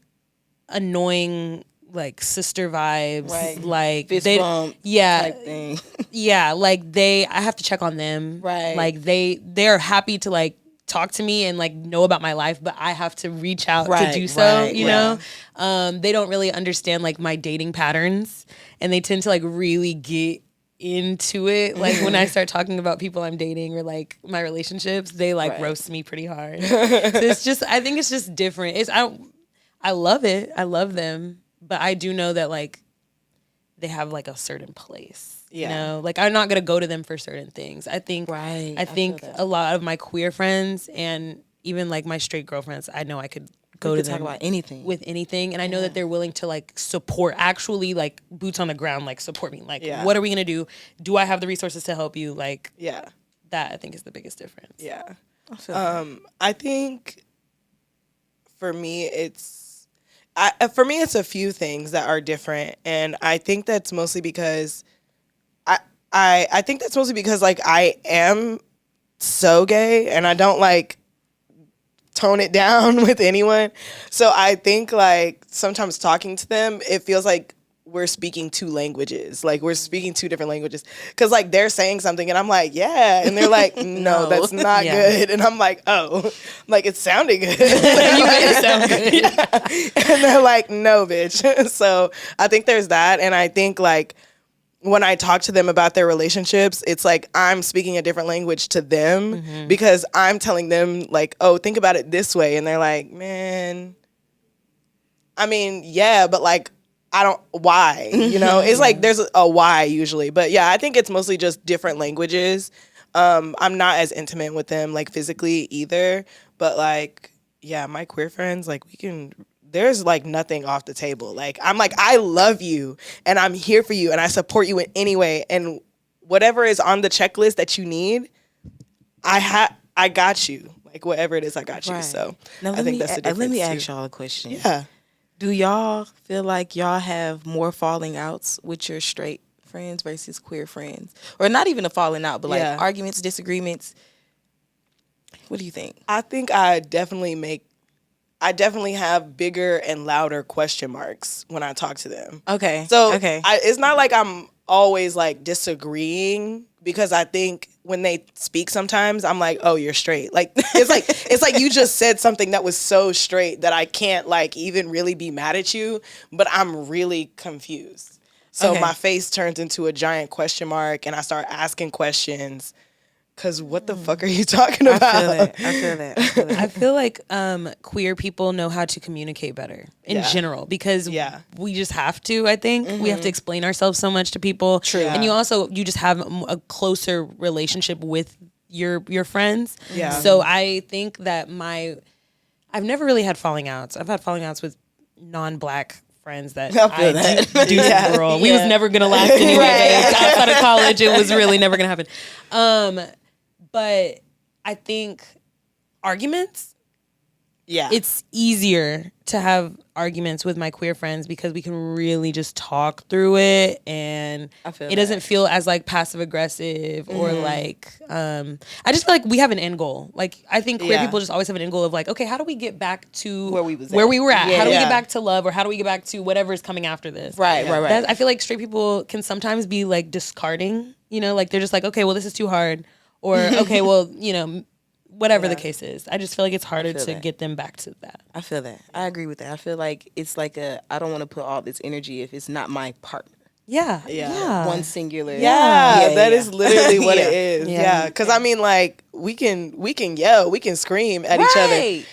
annoying like sister vibes, Right. like Fist they, bump yeah, type thing. yeah, like I have to check on them, Right. Like they're happy to like talk to me and like know about my life, but I have to reach out to do so, you know. They don't really understand like my dating patterns, and they tend to like really get into it. Like when I start talking about people I'm dating or like my relationships, they like roast me pretty hard. So it's just, I think it's just different. I love it. I love them, but I do know that like they have like a certain place. You know, like I'm not gonna go to them for certain things. I think I think a lot of my queer friends and even like my straight girlfriends, I know I could go to them talk about anything with anything, and I know that they're willing to like support, actually like boots on the ground, like support me. Like, what are we gonna do? Do I have the resources to help you? Like, that I think is the biggest difference. Yeah. I think for me it's a few things that are different, and I think that's mostly because I think that's mostly because like I am so gay and I don't like tone it down with anyone. So I think like sometimes talking to them, it feels like we're speaking two languages. Like we're speaking two different languages. Cause like they're saying something and I'm like, yeah. And they're like, no, that's not good. And I'm like, oh, like it sounded good. You made it sound good. And they're like, no, bitch. So I think there's that. And I think like when I talk to them about their relationships, it's like I'm speaking a different language to them because I'm telling them like, oh, think about it this way. And they're like, man, I mean, yeah, but like, I don't, why? You know, it's like there's a why usually. But yeah, I think it's mostly just different languages. I'm not as intimate with them like physically either. But like, yeah, my queer friends, like there's like nothing off the table. Like I'm like, I love you and I'm here for you and I support you in any way. And whatever is on the checklist that you need, I got you. Like whatever it is, I got you. So now, I think that's the difference. Let me too. ask y'all a question. Yeah. Do y'all feel like y'all have more falling outs with your straight friends versus queer friends? Or not even a falling out, but like arguments, disagreements? What do you think? I think I definitely have bigger and louder question marks when I talk to them. Okay. So it's not like I'm always like disagreeing, because I think when they speak sometimes I'm like, oh, you're straight. Like it's like you just said something that was so straight that I can't like even really be mad at you, but I'm really confused. So my face turns into a giant question mark and I start asking questions. Because what the fuck are you talking I about? feel that. I feel like queer people know how to communicate better in Yeah. general because Yeah. we just have to. I think we have to explain ourselves so much to people. True. And you just have a closer relationship with your friends. Yeah. So I think that I've never really had falling outs. I've had falling outs with non-black friends that I feel that. do Yeah. girl. We was never gonna last anyway. Babes. Outside of college, it was really never gonna happen. But I think arguments, Yeah. it's easier to have arguments with my queer friends because we can really just talk through it and I feel it doesn't feel as like passive aggressive or like I just feel like we have an end goal. Like I think queer Yeah. people just always have an end goal of like, okay, how do we get back to Where we were at? How do we Yeah. get back to love or how do we get back to whatever is coming after this? Right. I feel like straight people can sometimes be like discarding, like they're just like, okay, well this is too hard or okay, well, whatever the case is. I just feel like it's harder to that. get them back to that. I feel that. I agree with that. I feel like it's like I don't want to put all this energy if it's not my partner. Yeah. Yeah. One singular. Yeah, that is literally what it Yeah. is. Yeah. Yeah, because I mean, like we can yell, we can scream at each other Right.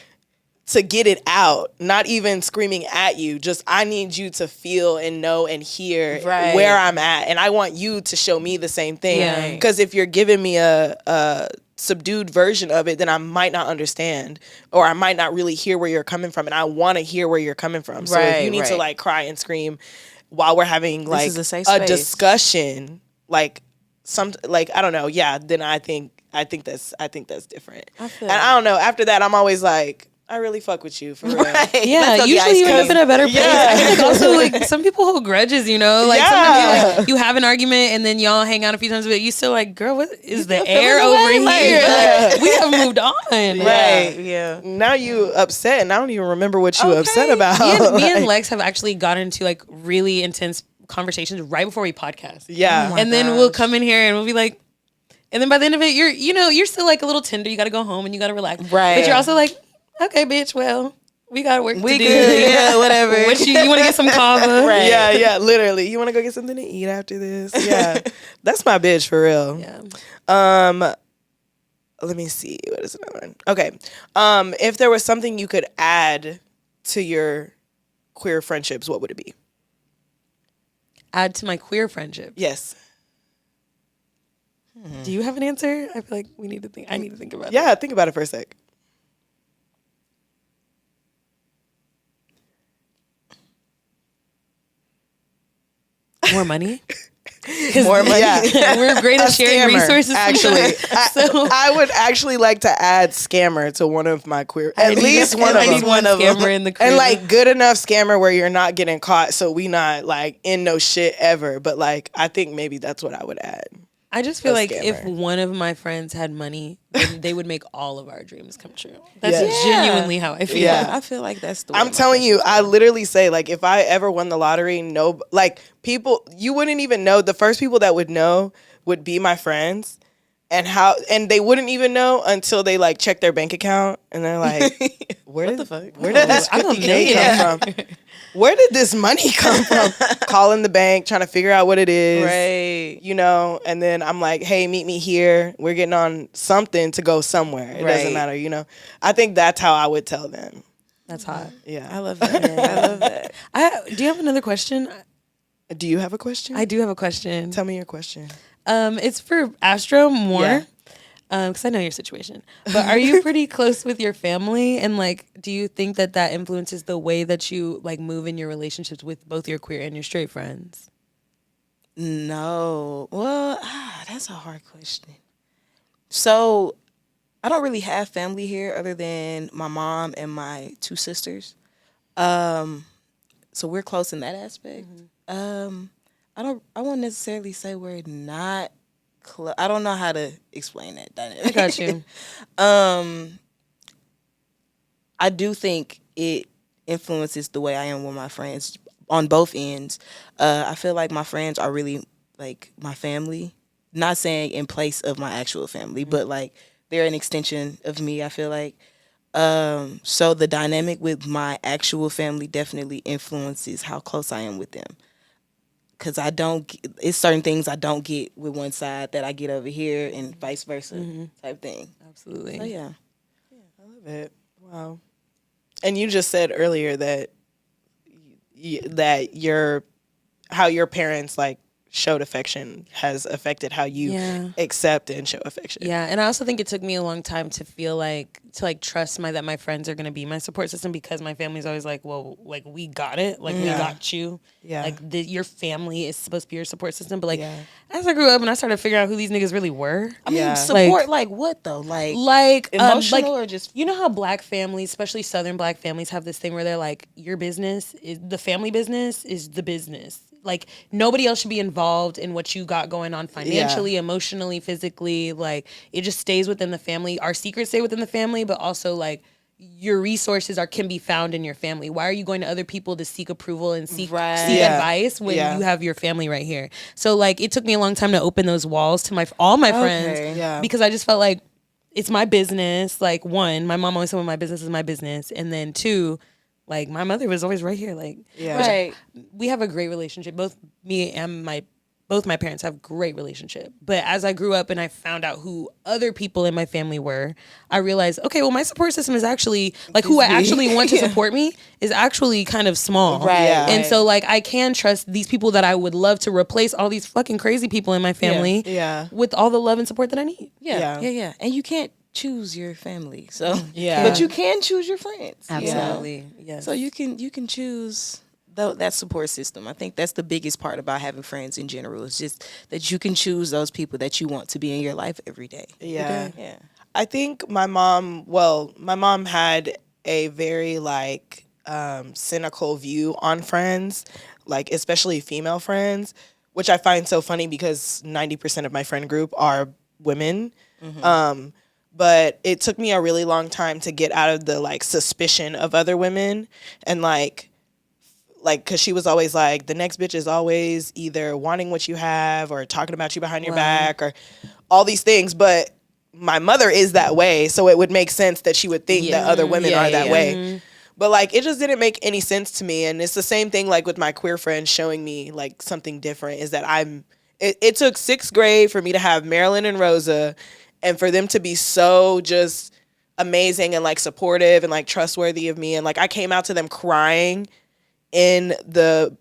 to get it out. Not even screaming at you. Just I need you to feel and know and hear Right. where I'm at, and I want you to show me the same thing. Yeah. Because if you're giving me a subdued version of it, then I might not understand, or I might not really hear where you're coming from, and I want to hear where you're coming from. So if you Right, need to right. like cry and scream while we're having like is a safe a space. discussion, like I don't know, yeah, then I think that's different. I feel And I don't know, after that I'm always like, I really fuck with you for real. Right. Yeah, Let's go get usually ice you end up cream. in a better place. Yeah. I feel like also like some people hold grudges, Like Yeah. sometimes you have an argument and then y'all hang out a few times, but you still like, girl, what is the still air feeling over the way? here? Like, Like, we have moved on. Right. Yeah. Now you upset and I don't even remember what you upset about. Me and Lex have actually gotten into like really intense conversations right before we podcast. Yeah. Oh my and then we'll come in here and we'll be like, and then by the end of it, you're still like a little tender. You got to go home and you got to relax. Right. But you're also like, okay, bitch, well, we got work to do. good. Yeah, whatever. What you want to get some kava? Right. Yeah, literally. You want to go get something to eat after this? Yeah. That's my bitch for real. Yeah. Let me see. What is another one? Okay. If there was something you could add to your queer friendships, what would it be? Add to my queer friendship. Yes. Do you have an answer? I feel like I need to think about it. Yeah, think about it for a sec. More money? More money. Yeah. We're great at sharing Scammer, resources. actually. So I would actually like to add scammer to one of my queer, at least one of I need them. one scammer in the crew. And like good enough scammer where you're not getting caught, so we not like in no shit ever. But like I think maybe that's what I would add. I just feel a like if scammer. one of my friends had money, then they would make all of our dreams come true. That's Yeah. genuinely how I feel. Yeah. I feel like that's the way I'm my telling you, friendship I literally say like if I ever won the lottery, no, like people, you wouldn't even know. The first people that would know would be my friends, and they wouldn't even know until they like check their bank account and they're like, where did this I don't 50K know. come from? Where did this money come from? Calling the bank, trying to figure out what it is. Right. And then I'm like, hey, meet me here. We're getting on something to go somewhere. It doesn't Right. matter, I think that's how I would tell them. That's hot. Yeah. I love that. I love that. Do you have another question? Do you have a question? I do have a question. Tell me your question. It's for Astro more. Yeah. Because I know your situation. But are you pretty close with your family? And like, do you think that influences the way that you like move in your relationships with both your queer and your straight friends? No. Well, that's a hard question. So, I don't really have family here other than my mom and my two sisters. So we're close in that aspect. I won't necessarily say we're not close. I don't know how to explain that dynamic. I got you. I do think it influences the way I am with my friends on both ends. I feel like my friends are really like my family. Not saying in place of my actual family, but like they're an extension of me, I feel like. So the dynamic with my actual family definitely influences how close I am with them. because it's certain things I don't get with one side that I get over here, and vice versa type thing. Absolutely. So yeah. I love it. Wow. And you just said earlier that how your parents like showed affection has affected how you accept and show affection. Yeah, and I also think it took me a long time to feel like trust that my friends are gonna be my support system, because my family's always like, well, like we got it, like we got you, like your family is supposed to be your support system. But like as I grew up and I started figuring out who these niggas really were, I mean, support like what though, like emotional or just, you know how Black families, especially Southern Black families, have this thing where they're like, your business is the family business is the business. Like nobody else should be involved in what you got going on financially, emotionally, physically. Like it just stays within the family. Our secrets stay within the family, but also like your resources can be found in your family. Why are you going to other people to seek approval and seek advice when you have your family right here? So like it took me a long time to open those walls to all my friends because I just felt like it's my business. Like one, my mom always told me my business is my business, and then two, like my mother was always right here. Like we have a great relationship. Both me and both my parents have great relationship. But as I grew up and I found out who other people in my family were, I realized, okay, well my support system is actually like who I actually want to support me is actually kind of small. And so like I can trust these people that I would love to replace all these fucking crazy people in my family with all the love and support that I need. Yeah. And you can't choose your family, so but you can choose your friends. Absolutely. So you can choose that support system. I think that's the biggest part about having friends in general. It's just that you can choose those people that you want to be in your life every day. Yeah. I think my mom had a very like cynical view on friends, like especially female friends, which I find so funny because 90% of my friend group are women. But it took me a really long time to get out of the like suspicion of other women, and like because she was always like, the next bitch is always either wanting what you have or talking about you behind your back or all these things. But my mother is that way, so it would make sense that she would think that other women are that way. But like it just didn't make any sense to me. And it's the same thing like with my queer friends showing me like something different, is that it took 6th grade for me to have Marilyn and Rosa, and for them to be so just amazing and like supportive and like trustworthy of me. And like I came out to them crying in the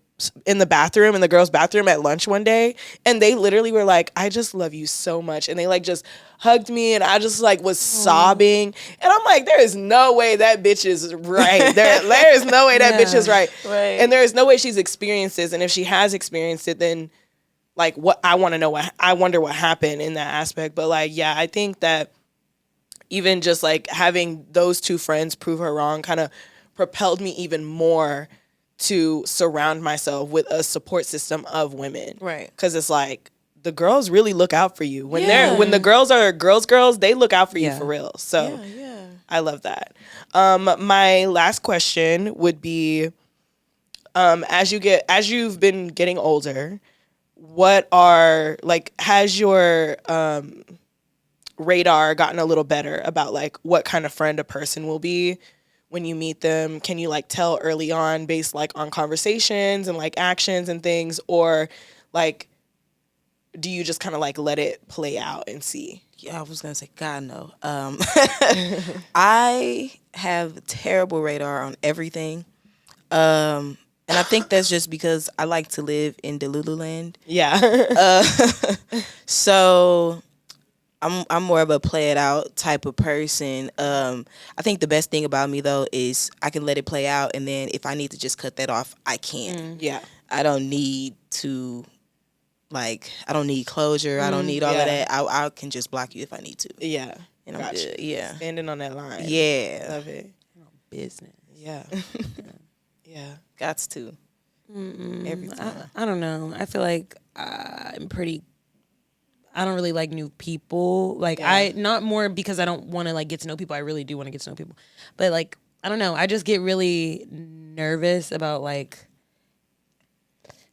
bathroom, in the girls' bathroom at lunch one day, and they literally were like, I just love you so much. And they like just hugged me, and I just like was sobbing. And I'm like, there is no way that bitch is right. There is no way that bitch is right. And there is no way she's experienced this. And if she has experienced it, then like what I wonder what happened in that aspect. But like, yeah, I think that even just like having those two friends prove her wrong kind of propelled me even more to surround myself with a support system of women. Right. Because it's like the girls really look out for you. When the girls are girls, they look out for you for real. So I love that. My last question would be, as you've been getting older, has your radar gotten a little better about like what kind of friend a person will be when you meet them? Can you like tell early on based like on conversations and like actions and things, or like do you just kind of like let it play out and see? Yeah, I was gonna say, God no. I have terrible radar on everything. And I think that's just because I like to live in Delulu land. Yeah. So I'm more of a play it out type of person. I think the best thing about me though is I can let it play out, and then if I need to just cut that off, I can. Yeah. I don't need to, like, I don't need closure. I don't need all of that. I can just block you if I need to. Yeah. And I'm good. Yeah. Standing on that line. Yeah. Love it. Business. Yeah. Yeah. Gots to. Every time. I don't know. I feel like I don't really like new people. Like not more because I don't want to like get to know people. I really do want to get to know people. But like, I don't know. I just get really nervous about like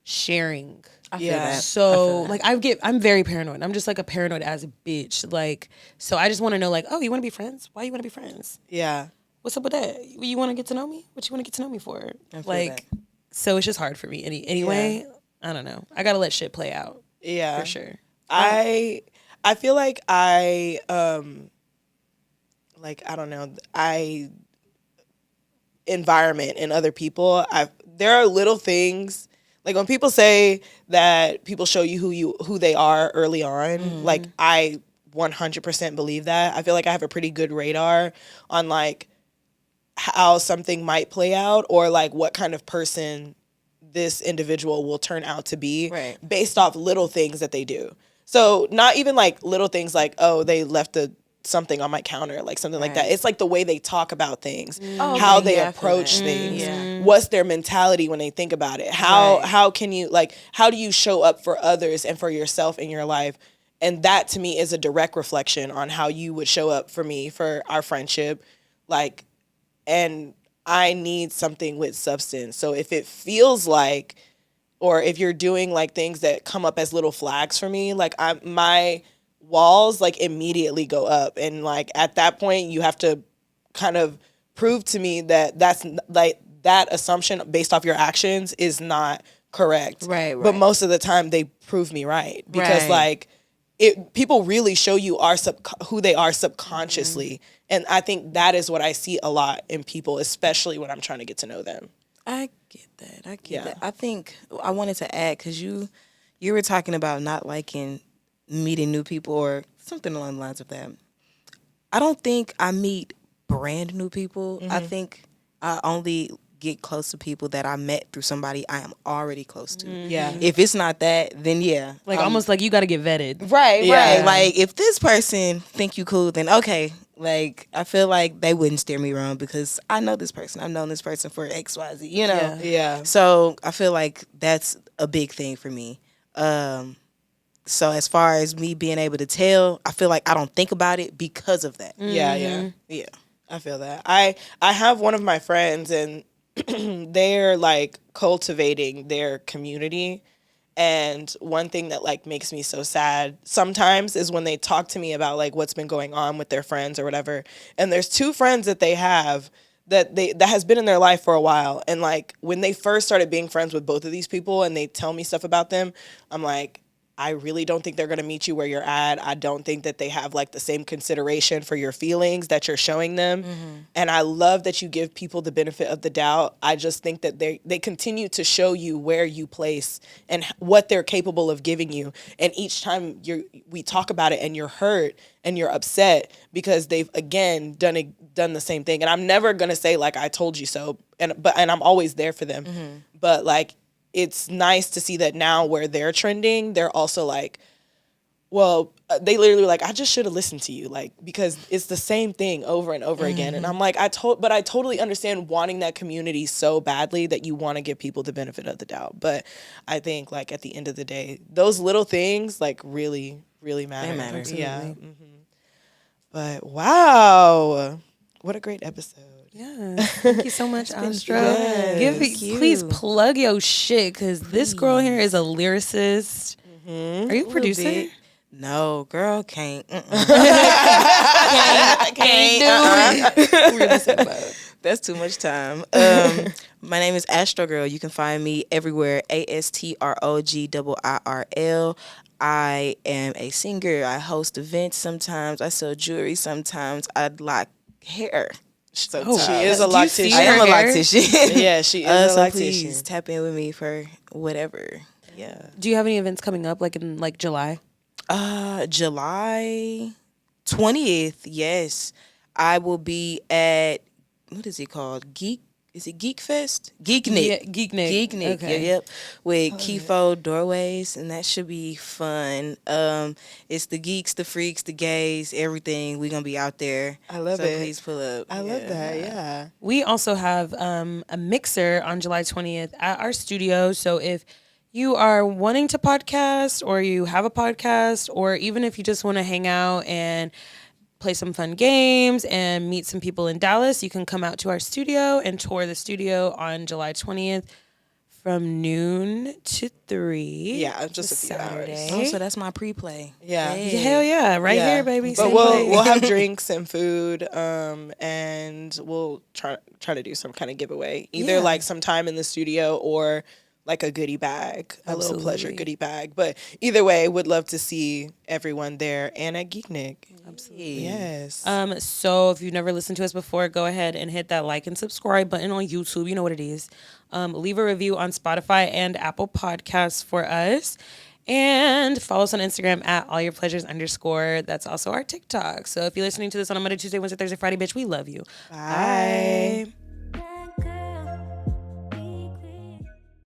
sharing. I feel that. So like I'm very paranoid. I'm just like a paranoid as a bitch. Like, so I just want to know like, oh, you want to be friends? Why you want to be friends? Yeah. What's up with that? You want to get to know me? What you want to get to know me for? Like, so it's just hard for me anyway. I don't know. I gotta let shit play out. Yeah. For sure. I feel like like I don't know, environment and other people. There are little things like when people say that people show you who they are early on. Like I 100% believe that. I feel like I have a pretty good radar on like how something might play out or like what kind of person this individual will turn out to be based off little things that they do. So not even like little things like, oh, they left something on my counter, like something like that. It's like the way they talk about things, how they approach things, what's their mentality when they think about it. How can you like, how do you show up for others and for yourself in your life? And that to me is a direct reflection on how you would show up for me, for our friendship. Like, and I need something with substance. So if it feels like, or if you're doing like things that come up as little flags for me, like my walls like immediately go up. And like at that point you have to kind of prove to me that that's like that assumption based off your actions is not correct. Right. But most of the time they prove me right because like people really show you who they are subconsciously. And I think that is what I see a lot in people, especially when I'm trying to get to know them. I get that. I think I wanted to add, because you were talking about not liking meeting new people or something along the lines of that. I don't think I meet brand new people. I think I only get close to people that I met through somebody I am already close to. Yeah. If it's not that, then yeah. Like almost like you got to get vetted. Right. Like if this person think you cool, then okay. Like I feel like they wouldn't steer me wrong because I know this person. I've known this person for X, Y, Z. You know. Yeah. So I feel like that's a big thing for me. So as far as me being able to tell, I feel like I don't think about it because of that. Yeah. I feel that. I have one of my friends and they're like cultivating their community. And one thing that like makes me so sad sometimes is when they talk to me about like what's been going on with their friends or whatever. And there's two friends that they have that has been in their life for a while. And like when they first started being friends with both of these people and they tell me stuff about them, I'm like, I really don't think they're going to meet you where you're at. I don't think that they have like the same consideration for your feelings that you're showing them. And I love that you give people the benefit of the doubt. I just think that they continue to show you where you place and what they're capable of giving you. And each time we talk about it and you're hurt and you're upset because they've again done the same thing. And I'm never going to say like, I told you so. And I'm always there for them. But like, it's nice to see that now where they're trending, they're also like, well, they literally were like, I just should have listened to you, like, because it's the same thing over and over again. And I'm like, but I totally understand wanting that community so badly that you want to give people the benefit of the doubt. But I think like at the end of the day, those little things like really, really matter. They matter. Yeah. But wow, what a great episode. Yeah, thank you so much, Astra. Yes, Please plug your shit because this girl here is a lyricist. Are you a producer? No, girl, can't. Can't do it. That's too much time. My name is Astro Girl. You can find me everywhere. ASTROGIIRL. I am a singer. I host events sometimes. I sell jewelry sometimes. I lock hair. So she is a loctician. I am a loctician. Yeah, she is a so loctician. Please tap in with me for whatever. Yeah. Do you have any events coming up, like in like July? July 20th. Yes, I will be at what is it called? Is it Geek Fest? Geeknik. Yeah, Geeknik. Geeknik. Okay. Yep. With Kifo Doorways, and that should be fun. It's the geeks, the freaks, the gays, everything. We're gonna be out there. I love so it. Please pull up. I love that. Yeah. We also have a mixer on July 20th at our studio. So if you are wanting to podcast, or you have a podcast, or even if you just want to hang out and play some fun games and meet some people in Dallas, you can come out to our studio and tour the studio on July 20th from noon to 3. Yeah, just a few Saturday. hours. Oh, so that's my pre-play. Yeah. Hell yeah, right here, baby. But Same we'll place. have drinks and food, and we'll try to do some kind of giveaway, either like sometime in the studio or like a goodie bag, a little pleasure Absolutely. goodie bag. But either way, would love to see everyone there and at Geeknik. Absolutely. Yes. So if you've never listened to us before, go ahead and hit that like and subscribe button on YouTube. You know what it is. Leave a review on Spotify and Apple Podcasts for us. And follow us on Instagram at allyourpleasures_. That's also our TikTok. So if you're listening to this on a Monday, Tuesday, Wednesday, Thursday, Friday, bitch, we love you. Bye. Bye.